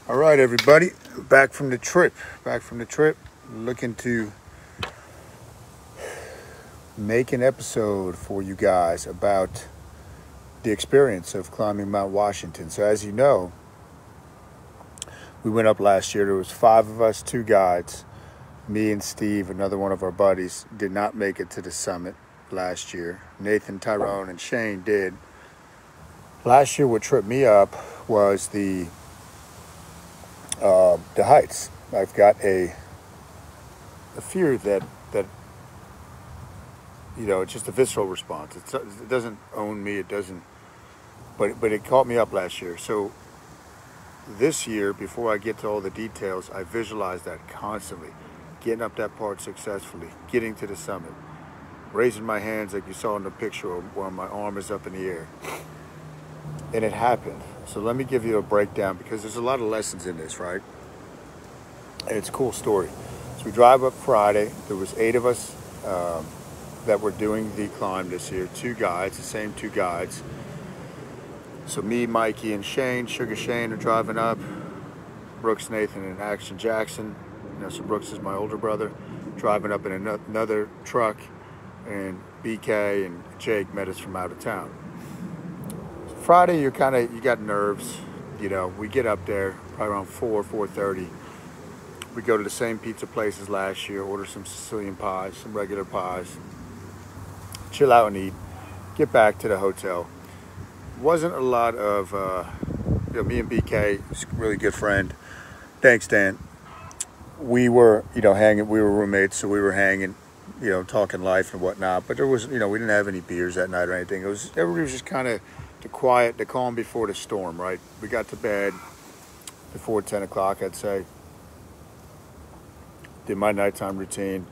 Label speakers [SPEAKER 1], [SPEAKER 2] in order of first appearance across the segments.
[SPEAKER 1] All right, everybody, back from the trip. Looking to make an episode for you guys about the experience of climbing Mount Washington. So as you know, we went up last year. There was 5 of us, 2 guides. Me and Steve, another one of our buddies, did not make it to the summit last year. Nathan, Tyrone, and Shane did. Last year, what tripped me up was the heights. I've got a fear that it's just a visceral response. It doesn't own me. It doesn't, but it caught me up last year. So this year, before I get to all the details, I visualize that constantly, getting up that part successfully, getting to the summit, raising my hands like you saw in the picture where my arm is up in the air. And it happened. So let me give you a breakdown because there's a lot of lessons in this, right? And it's a cool story. So we drive up Friday. There was 8 of us that were doing the climb this year. 2 guides, the same 2 guides. So me, Mikey, and Shane, Sugar Shane, are driving up. Brooks, Nathan, and Action Jackson. So Brooks is my older brother, driving up in another truck. And BK and Jake met us from out of town. Friday, you got nerves. We get up there probably around 4:30. We go to the same pizza place as last year, order some Sicilian pies, some regular pies, chill out and eat, get back to the hotel. Wasn't a lot of, me and BK, a really good friend. Thanks, Dan. We were, hanging, we were roommates, so we were hanging, talking life and whatnot. But there was, we didn't have any beers that night or anything. Everybody was just kind of the calm before the storm, right? We got to bed before 10 o'clock, I'd say. Did my nighttime routine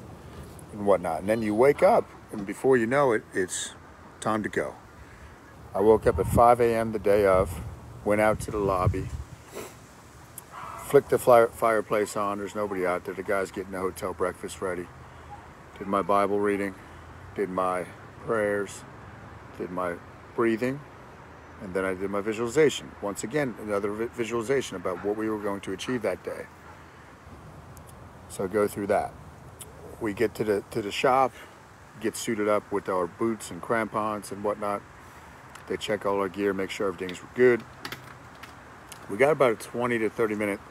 [SPEAKER 1] and whatnot. And then you wake up, and before you know it, it's time to go. I woke up at 5 a.m. the day of, went out to the lobby, flicked the fireplace on. There's nobody out there. The guy's getting the hotel breakfast ready. Did my Bible reading, did my prayers, did my breathing, and then I did my visualization. Once again, another visualization about what we were going to achieve that day. So I go through that. We get to the shop, get suited up with our boots and crampons and whatnot. They check all our gear, make sure everything's good. We got about a 20 to 30 minute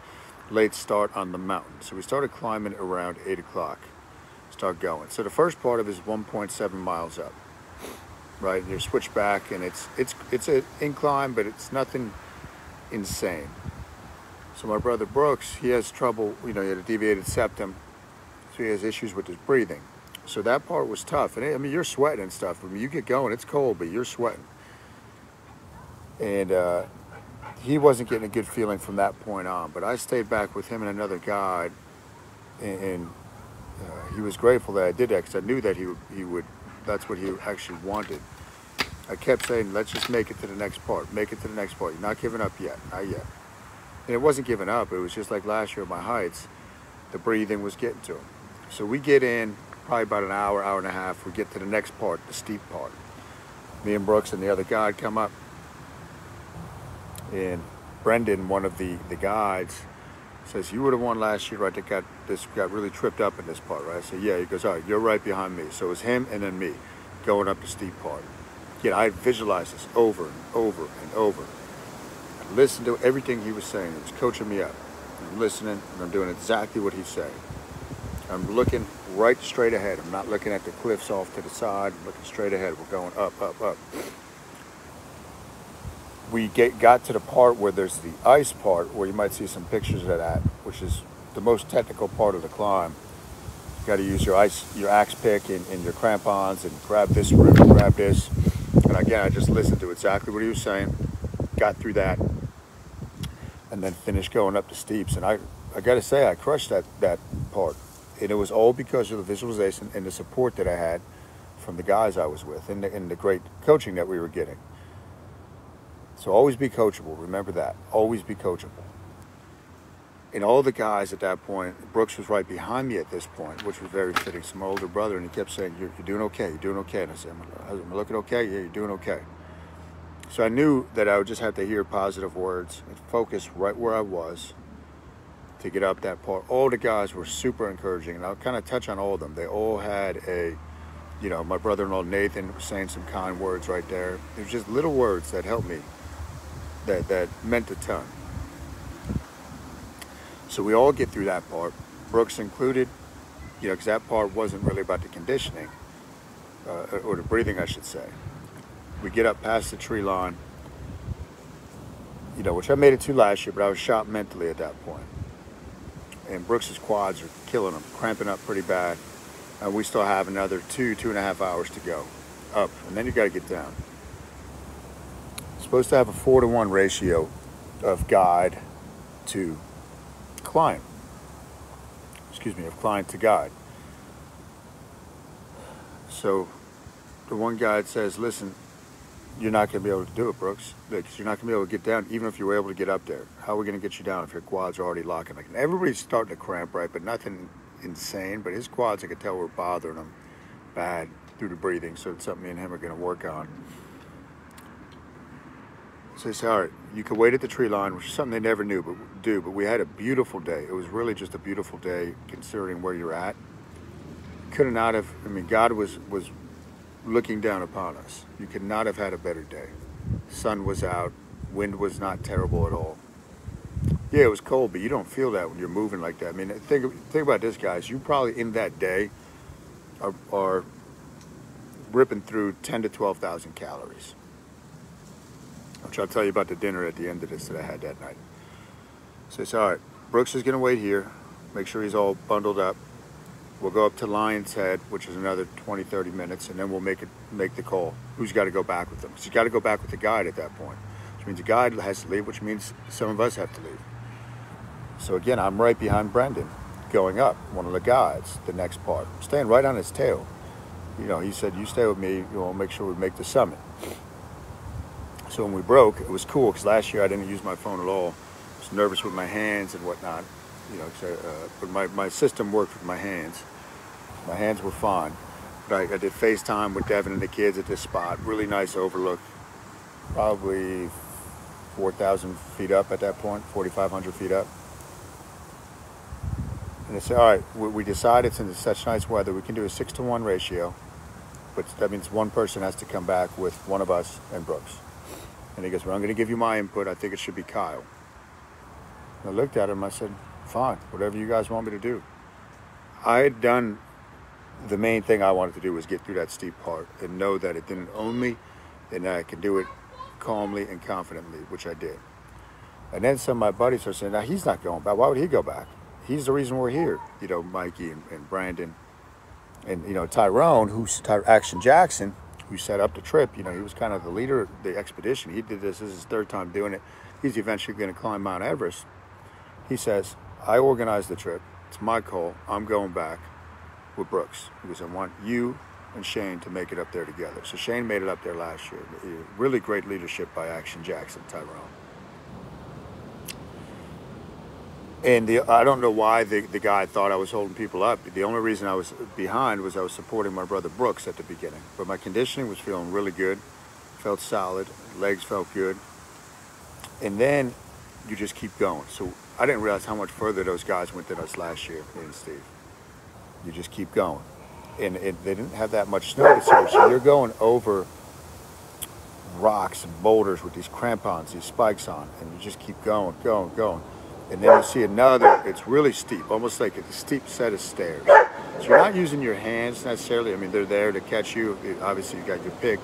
[SPEAKER 1] late start on the mountain. So we started climbing around 8 o'clock. Start going. So the first part of it is 1.7 miles up. Right, and you're switched back, and it's an incline, but it's nothing insane. So my brother Brooks, he has trouble, he had a deviated septum, so he has issues with his breathing. So that part was tough, and you're sweating and stuff. You get going, it's cold, but you're sweating. And he wasn't getting a good feeling from that point on, but I stayed back with him and another guide, and he was grateful that I did that because I knew that he would. That's what he actually wanted. I kept saying, let's just make it to the next part. Make it to the next part. You're not giving up yet. Not yet. And it wasn't giving up. It was just like last year at my heights. The breathing was getting to him. So we get in probably about an hour, hour and a half. We get to the next part, the steep part. Me and Brooks and the other guide come up. And Brendan, one of the guides, says, you were the one last year, right, that got really tripped up in this part, right? I said, yeah. He goes, all right, you're right behind me. So it was him and then me going up the steep part. I visualized this over and over and over. I listened to everything he was saying. He was coaching me up. I'm listening, and I'm doing exactly what he's saying. I'm looking right straight ahead. I'm not looking at the cliffs off to the side. I'm looking straight ahead. We're going up, up, up. We got to the part where there's the ice part, where you might see some pictures of that, which is the most technical part of the climb. You got to use your axe pick and your crampons and grab this root, grab this. And again, I just listened to exactly what he was saying, got through that, and then finished going up the steeps. And I got to say, I crushed that part. And it was all because of the visualization and the support that I had from the guys I was with and the great coaching that we were getting. So always be coachable. Remember that. Always be coachable. And all the guys at that point, Brooks was right behind me at this point, which was very fitting. So my older brother, and he kept saying, you're doing okay, you're doing okay. And I said, am I looking okay? Yeah, you're doing okay. So I knew that I would just have to hear positive words and focus right where I was to get up that part. All the guys were super encouraging, and I'll kind of touch on all of them. They all had a, my brother-in-law Nathan was saying some kind words right there. It was just little words that helped me, that meant a ton. So we all get through that part, Brooks included, because that part wasn't really about the conditioning, or the breathing, I should say. We get up past the tree line, which I made it to last year, but I was shot mentally at that point. And Brooks's quads are killing him, cramping up pretty bad. And we still have another 2.5 hours to go up, and then you got to get down. Supposed to have a 4-to-1 ratio of guide to client. Of client to guide. So the one guide says, listen, you're not going to be able to do it, Brooks. You're not going to be able to get down, even if you were able to get up there. How are we going to get you down if your quads are already locking? Like, everybody's starting to cramp, right? But nothing insane. But his quads, I could tell, were bothering him bad through the breathing. So it's something me and him are going to work on. So he said, all right, you could wait at the tree line, which is something they never knew but we had a beautiful day. It was really just a beautiful day considering where you're at. Could not have, God was looking down upon us. You could not have had a better day. Sun was out, wind was not terrible at all. Yeah, it was cold, but you don't feel that when you're moving like that. Think about this, guys. You probably in that day are ripping through 10 to 12,000 calories. Which I'll tell you about the dinner at the end of this that I had that night. So it's all right. Brooks is going to wait here. Make sure he's all bundled up. We'll go up to Lion's Head, which is another 20, 30 minutes, and then we'll make the call. Who's got to go back with them? Because he's got to go back with the guide at that point. Which means the guide has to leave, which means some of us have to leave. So again, I'm right behind Brendan, going up, one of the guides, the next part. I'm staying right on his tail. He said, you stay with me, we'll make sure we make the summit. So when we broke, it was cool, because last year I didn't use my phone at all. I was nervous with my hands and whatnot, but my system worked with my hands. My hands were fine. But I did FaceTime with Devin and the kids at this spot. Really nice overlook. Probably 4,000 feet up at that point, 4,500 feet up. And they said, all right, we decided since it's such nice weather, we can do a 6-to-1 ratio. But that means one person has to come back with one of us and Brooks. And he goes, well, I'm going to give you my input. I think it should be Kyle. And I looked at him. I said, fine, whatever you guys want me to do. I had done the main thing I wanted to do was get through that steep part and know that it didn't own me and that I could do it calmly and confidently, which I did. And then some of my buddies are saying, now he's not going back. Why would he go back? He's the reason we're here. Mikey and Brandon and, Tyrone, Action Jackson, who set up the trip. He was kind of the leader of the expedition. He did this. This is his third time doing it. He's eventually going to climb Mount Everest. He says, I organized the trip. It's my call. I'm going back with Brooks because I want you and Shane to make it up there together. So Shane made it up there last year. Really great leadership by Action Jackson, Tyrone. And I don't know why the guy thought I was holding people up. The only reason I was behind was I was supporting my brother Brooks at the beginning. But my conditioning was feeling really good. Felt solid. Legs felt good. And then you just keep going. So I didn't realize how much further those guys went than us last year, me and Steve. You just keep going. And they didn't have that much snow this year. So you're going over rocks and boulders with these crampons, these spikes on. And you just keep going. And then you see another, it's really steep, almost like a steep set of stairs. So you're not using your hands necessarily. They're there to catch you. Obviously, you got your pick.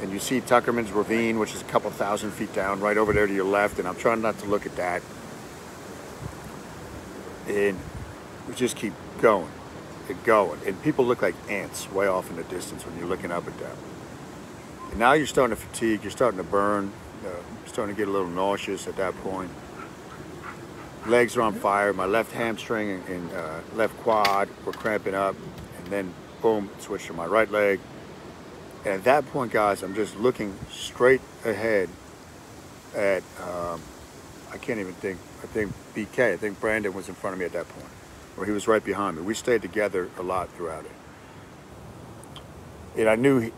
[SPEAKER 1] And you see Tuckerman's Ravine, which is a couple thousand feet down, right over there to your left. And I'm trying not to look at that. And we just keep going and going. And people look like ants way off in the distance when you're looking up at them. And now you're starting to fatigue. You're starting to burn. Starting to get a little nauseous at that point. Legs are on fire. My left hamstring and left quad were cramping up. And then, boom, switched to my right leg. And at that point, guys, I'm just looking straight ahead at, I can't even think, I think BK. I think Brandon was in front of me at that point. Or he was right behind me. We stayed together a lot throughout it. And I knew,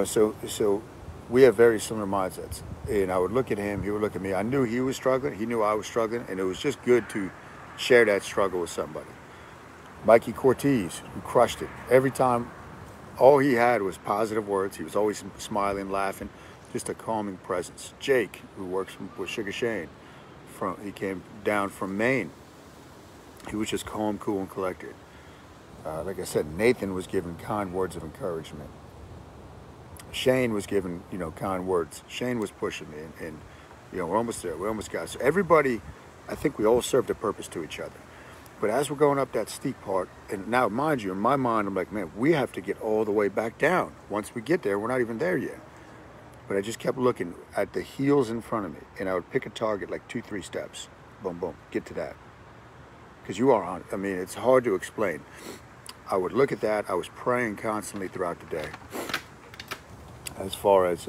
[SPEAKER 1] so we have very similar mindsets. And I would look at him, he would look at me. I knew he was struggling, he knew I was struggling, and it was just good to share that struggle with somebody. Mikey Cortez, who crushed it. Every time, all he had was positive words. He was always smiling, laughing, just a calming presence. Jake, who works with Sugar Shane, he came down from Maine. He was just calm, cool, and collected. Like I said, Nathan was given kind words of encouragement. Shane was given, kind words. Shane was pushing me, and we're almost there. We almost got it. So everybody, I think we all served a purpose to each other. But as we're going up that steep part, and now, mind you, in my mind, I'm like, man, we have to get all the way back down. Once we get there, we're not even there yet. But I just kept looking at the heels in front of me, and I would pick a target like 2-3 steps. Boom, boom, get to that. Because you are on, it's hard to explain. I would look at that. I was praying constantly throughout the day, as far as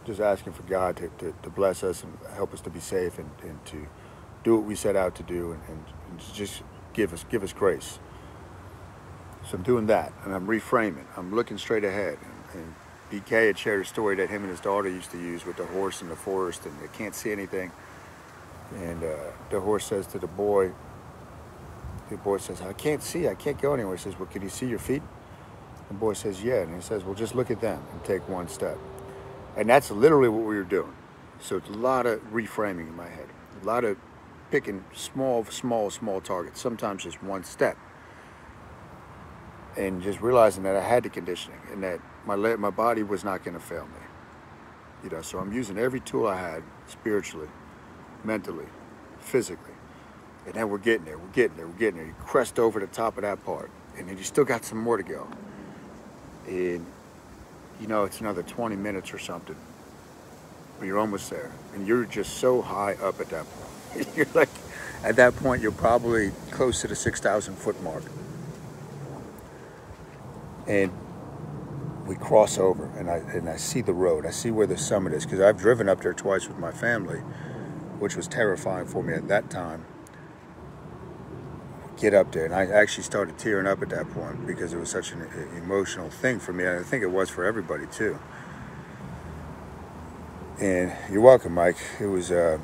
[SPEAKER 1] just asking for God to bless us and help us to be safe and to do what we set out to do and just give us grace. So I'm doing that, and I'm reframing. I'm looking straight ahead. And BK had shared a story that him and his daughter used to use with the horse in the forest, and they can't see anything. And the horse says to the boy says, I can't see, I can't go anywhere. He says, well, can you see your feet? The boy says, yeah. And he says, well, just look at them and take one step. And that's literally what we were doing. So it's a lot of reframing in my head, a lot of picking small targets, sometimes just one step. And just realizing that I had the conditioning and that my body was not going to fail me. So I'm using every tool I had, spiritually, mentally, physically. And then we're getting there. You crest over the top of that part. And then you still got some more to go. And, it's another 20 minutes or something. But you're almost there. And you're just so high up at that point. You're like, at that point, you're probably close to the 6,000 foot mark. And we cross over, and I see the road. I see where the summit is, because I've driven up there twice with my family, which was terrifying for me at that time. Get up there, and I actually started tearing up at that point because it was such an emotional thing for me, and I think it was for everybody too. And you're welcome, Mike. It was, you're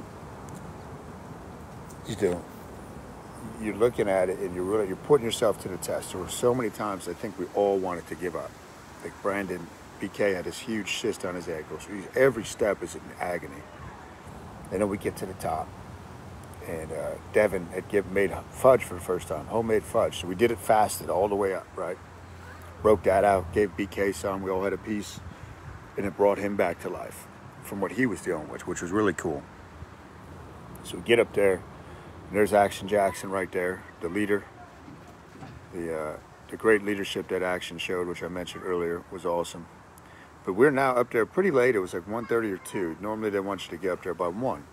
[SPEAKER 1] looking at it, and you're putting yourself to the test. There were so many times I think we all wanted to give up. Like Brandon, BK had this huge cyst on his ankle, so every step is in agony. And then we get to the top. And Devin had made fudge for the first time, homemade fudge. So we did it fasted all the way up, right? Broke that out, gave BK some. We all had a piece, and it brought him back to life from what he was dealing with, which was really cool. So we get up there, and there's Action Jackson right there, the leader. The great leadership that Action showed, which I mentioned earlier, was awesome. But we're now up there pretty late. It was like 1:30 or 2. Normally they want you to get up there by 1.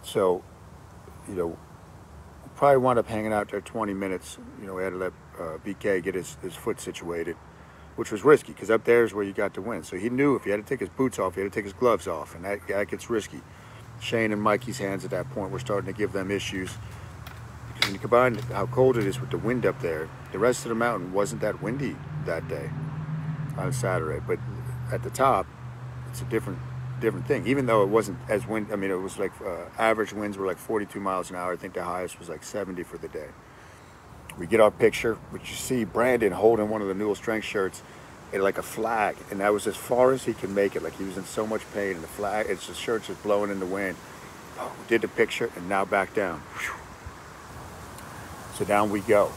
[SPEAKER 1] So, we'll probably wound up hanging out there 20 minutes. We had to let BK get his foot situated, which was risky because up there is where you got to win. So he knew if he had to take his boots off, he had to take his gloves off, and that gets risky. Shane and Mikey's hands at that point were starting to give them issues. Because when you combine how cold it is with the wind up there, the rest of the mountain wasn't that windy that day on Saturday. But at the top, it's a different thing, even though it wasn't as wind. It was like average winds were like 42 miles an hour. I think the highest was like 70 for the day. We get our picture, which you see Brandon holding one of the Newell strength shirts and like a flag, and that was as far as he could make it. Like he was in so much pain, and the flag, the shirt's just blowing in the wind. We did the picture, and now back down. So down we go.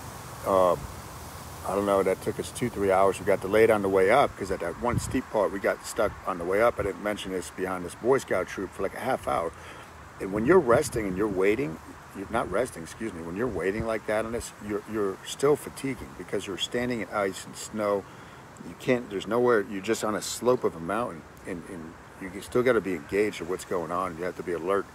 [SPEAKER 1] I don't know, that took us 2-3 hours. We got delayed on the way up because at that one steep part, we got stuck on the way up. I didn't mention this, behind this Boy Scout troop for like a half hour. And when you're resting and you're waiting, when you're waiting like that on this, you're still fatiguing because you're standing in ice and snow. There's nowhere, you're just on a slope of a mountain, and you still got to be engaged with what's going on. You have to be alert.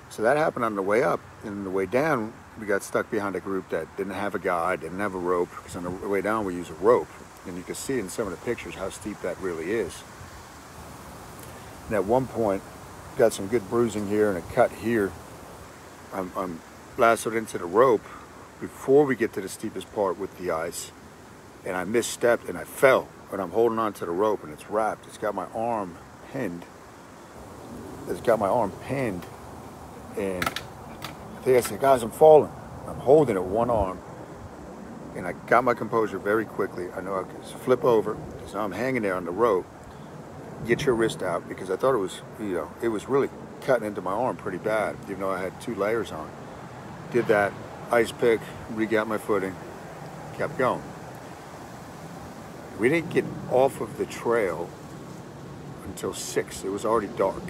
[SPEAKER 1] So that happened on the way up, and on the way down, we got stuck behind a group that didn't have a guide, didn't have a rope, because on the way down we use a rope, and you can see in some of the pictures how steep that really is. And at one point, got some good bruising here and a cut here. I'm lassoed into the rope before we get to the steepest part with the ice, and I misstepped and I fell, and I'm holding on to the rope, and it's wrapped. It's got my arm pinned. And I think I said, guys, I'm falling. I'm holding it one arm. And I got my composure very quickly. I know I could flip over. So I'm hanging there on the rope. Get your wrist out, because I thought it was, it was really cutting into my arm pretty bad, even though I had 2 layers on. Did that, ice pick, regot my footing, kept going. We didn't get off of the trail until 6. It was already dark.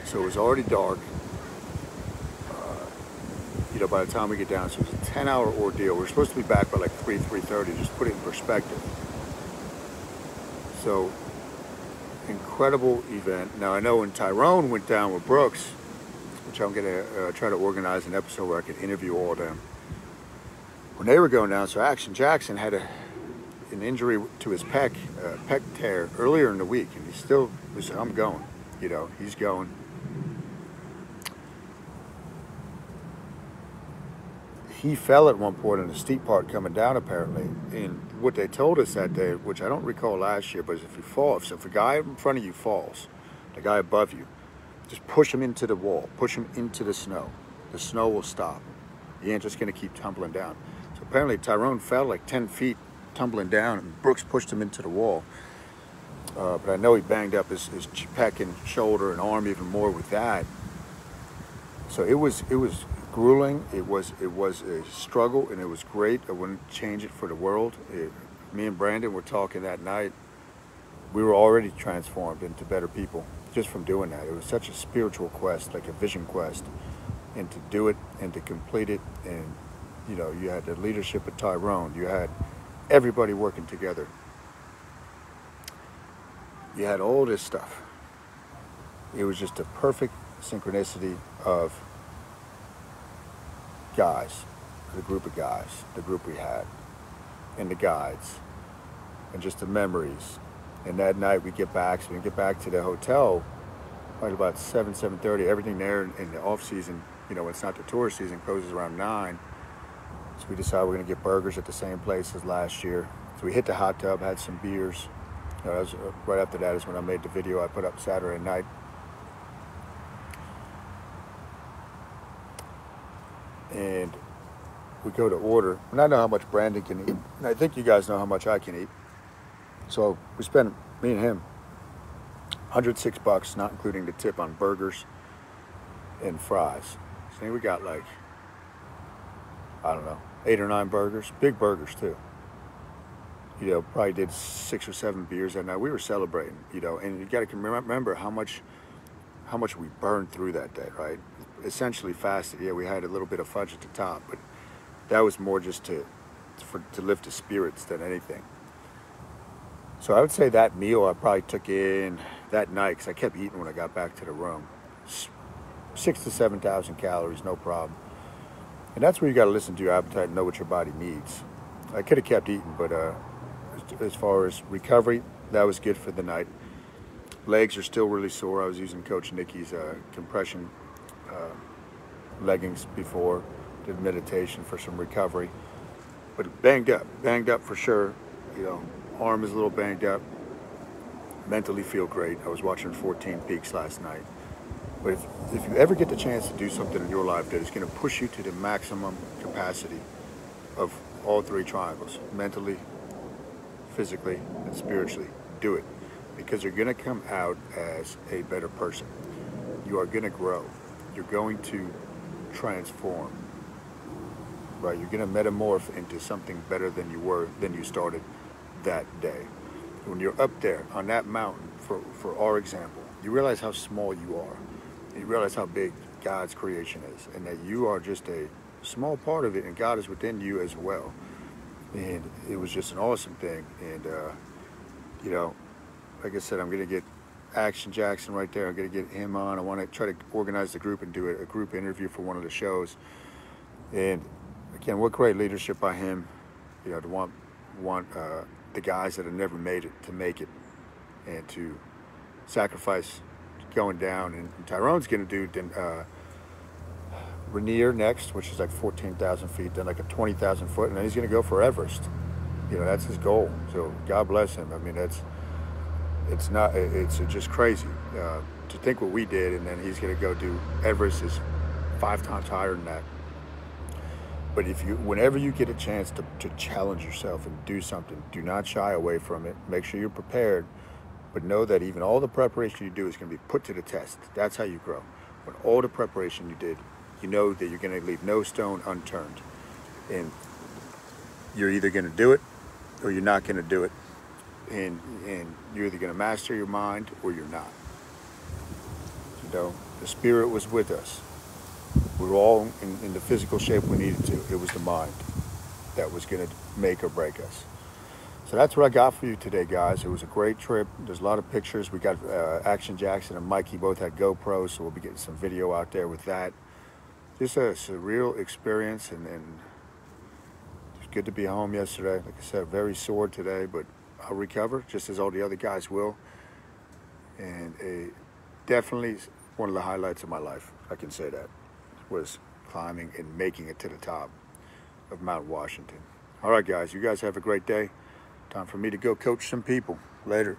[SPEAKER 1] So it was already dark. By the time we get down, so it was a 10-hour ordeal. We're supposed to be back by like 3:30, just put it in perspective. So, incredible event. Now, I know when Tyrone went down with Brooks, which I'm going to try to organize an episode where I can interview all of them. When they were going down, so Action Jackson had an injury to his pec tear earlier in the week, and he said, I'm going. He's going. He fell at one point in the steep part coming down, apparently. And what they told us that day, which I don't recall last year, but if you fall, so if a guy in front of you falls, the guy above you, just push him into the wall, push him into the snow. The snow will stop. He ain't just going to keep tumbling down. So apparently Tyrone fell like 10 feet tumbling down, and Brooks pushed him into the wall. But I know he banged up his pec and shoulder and arm even more with that. So it was grueling. It was a struggle, and it was great. I wouldn't change it for the world. Me and Brandon were talking that night. We were already transformed into better people just from doing that. It was such a spiritual quest, like a vision quest, and to do it and to complete it. And you had the leadership of Tyrone. You had everybody working together. You had all this stuff. It was just a perfect synchronicity of guys, the group of guys, the group we had, and the guides, and just the memories. And that night we get back, so we get back to the hotel, probably about 7:30. Everything there in the off season, when it's not the tourist season, closes around 9. So we decided we're gonna get burgers at the same place as last year. So we hit the hot tub, had some beers. That was, right after that is when I made the video I put up Saturday night. And we go to order, and I know how much Brandon can eat, and I think you guys know how much I can eat. So we spent, me and him, $106, not including the tip on burgers and fries. So we got like, I don't know, 8 or 9 burgers, big burgers too. Probably did 6 or 7 beers that night. We were celebrating, and you got to remember how much we burned through that day, right? Essentially fasted. Yeah, we had a little bit of fudge at the top, but that was more just to lift the spirits than anything. So I would say that meal I probably took in that night, because I kept eating when I got back to the room. 6,000 to 7,000 calories, no problem. And that's where you got to listen to your appetite and know what your body needs. I could have kept eating, but as far as recovery, that was good for the night. Legs are still really sore. I was using Coach Nikki's compression leggings before. Did meditation for some recovery. But banged up for sure. Arm is a little banged up. Mentally feel great. I was watching 14 Peaks last night. But if you ever get the chance to do something in your life that is going to push you to the maximum capacity of all 3 triangles, mentally, physically, and spiritually, do it. Because you're going to come out as a better person. You are going to grow. You're going to transform. Right? You're going to metamorph into something better than you started that day. When you're up there on that mountain, for our example, you realize how small you are. You realize how big God's creation is, and that you are just a small part of it, and God is within you as well. And it was just an awesome thing. And like I said, I'm going to get Action Jackson right there. I'm going to get him on. I want to try to organize the group and do a group interview for one of the shows. And again, what great leadership by him, to want the guys that have never made it to make it, and to sacrifice going down. And Tyrone's going to do Rainier next, which is like 14,000 feet, then like a 20,000 foot, and then he's going to go for Everest. That's his goal. So God bless him. I mean, it's not. It's just crazy to think what we did, and then he's going to go do Everest is 5 times higher than that. But whenever you get a chance to challenge yourself and do something, do not shy away from it. Make sure you're prepared, but know that even all the preparation you do is going to be put to the test. That's how you grow. When all the preparation you did, you know that you're going to leave no stone unturned, and you're either going to do it or you're not going to do it, and you're either going to master your mind or you're not. You know, the spirit was with us. We were all in the physical shape we needed to. It was the mind that was going to make or break us. So that's what I got for you today, guys. It was a great trip. There's a lot of pictures. We got Action Jackson and Mikey both had GoPros, so we'll be getting some video out there with that. Just a surreal experience, and it's good to be home yesterday. Like I said, very sore today, but I'll recover just as all the other guys will. And definitely one of the highlights of my life, I can say that, was climbing and making it to the top of Mount Washington. All right, guys, you guys have a great day. Time for me to go coach some people. Later.